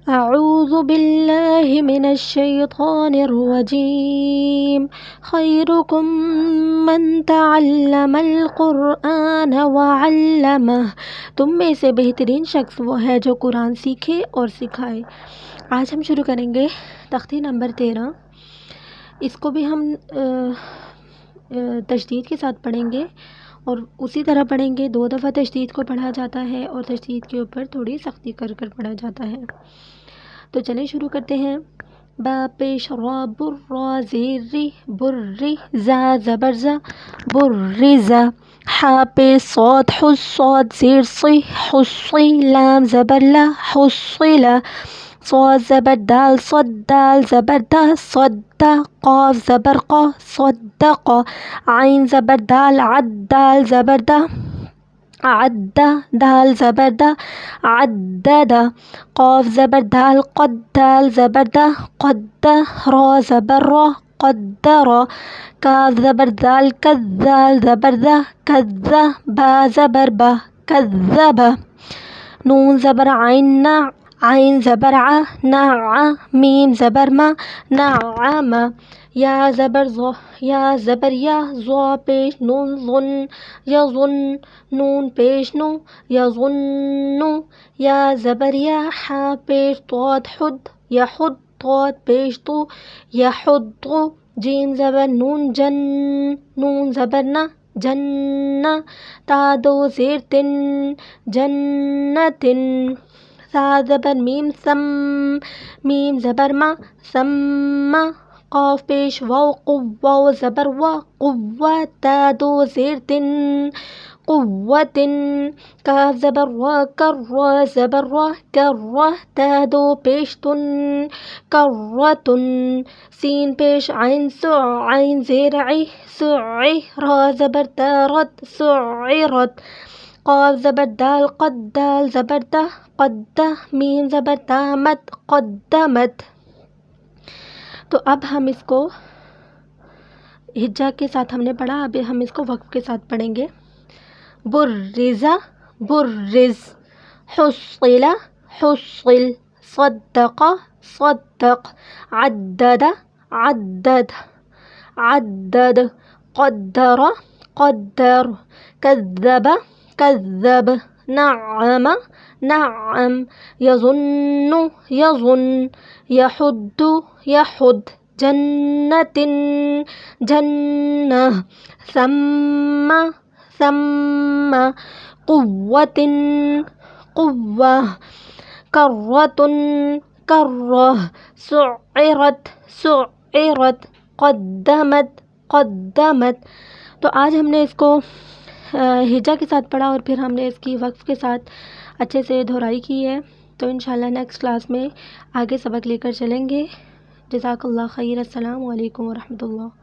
اعوذ باللہ من الشیطان الرجیم خیرکم من تعلم القرآن وعلمہ، تم میں سے بہترین شخص وہ ہے جو قرآن سیکھے اور سکھائے۔ آج ہم شروع کریں گے تختی نمبر 13۔ اس کو بھی ہم تشدید کے ساتھ پڑھیں گے اور اسی طرح پڑھیں گے۔ 2 دفعہ تشدید کو پڑھا جاتا ہے اور تشدید کے اوپر تھوڑی سختی کر پڑھا جاتا ہے۔ تو چلیں شروع کرتے ہیں۔ با پیش را بر را زیر ری بر ری زا زبر زا بر ری زا، حا پیش صاد حس صاد زیر صی حس صی، لام زبر لا حس صی لا، صاد زبر دال صد دال زبر دا صد دا، قاف زبر قا صدق، عین زبر دال عد دال زبر دا عد، دال زبر دا عدد، قاف زبر دال قد دال زبر دا قد، را زبر را قدر، کاف زبر دال کذ دال زبر دا کذ، با زبر با کذب، نون زبر عین نا عین زبر ع نع، میم زبر ما نعم، یا زبر ظ یا زبر یا، ظا پیش نون ظن یظن، نون پیش نو یظن، یا زبر یا، حا پیش طاد حد یحد، طاد پیش تو یحد، جیم زبر نون جن نون زبر نا جن، تا دو زیر تن جنتن، سا زبر میم سم میم زبر ما سم، قاف پیش واو واو زبر وا قوة، تا دو زیر تن قوتن، کاف زبر را کر را زبر را کر، تا دو پیش تن کرتن، سین پیش عین سع عین زیر عی سعی، را زبر دارت سعرت، قاف زبر دال قد دال زبر دا قد، میم زبر دامت قدمت۔ تو اب ہم اس کو ہجا کے ساتھ ہم نے پڑھا، اب ہم اس کو وقف کے ساتھ پڑھیں گے۔ برزا برز، حصل حصل، صدق صدق، عدد عدد عدد، قدر قدر، كذب كذب، نعم نعم، يظن يظن، يحد يحد، جنة جنة، ثم ثم، قوة قوة، كرة كرة، سعرت سعرت، قدمت قدمت۔ تو آج ہم نے اس کو ہجا کے ساتھ پڑھا اور پھر ہم نے اس کی وقف کے ساتھ اچھے سے دہرائی کی ہے۔ تو انشاءاللہ نیکسٹ کلاس میں آگے سبق لے کر چلیں گے۔ جزاک اللہ خیر۔ السلام علیکم ورحمۃ اللہ۔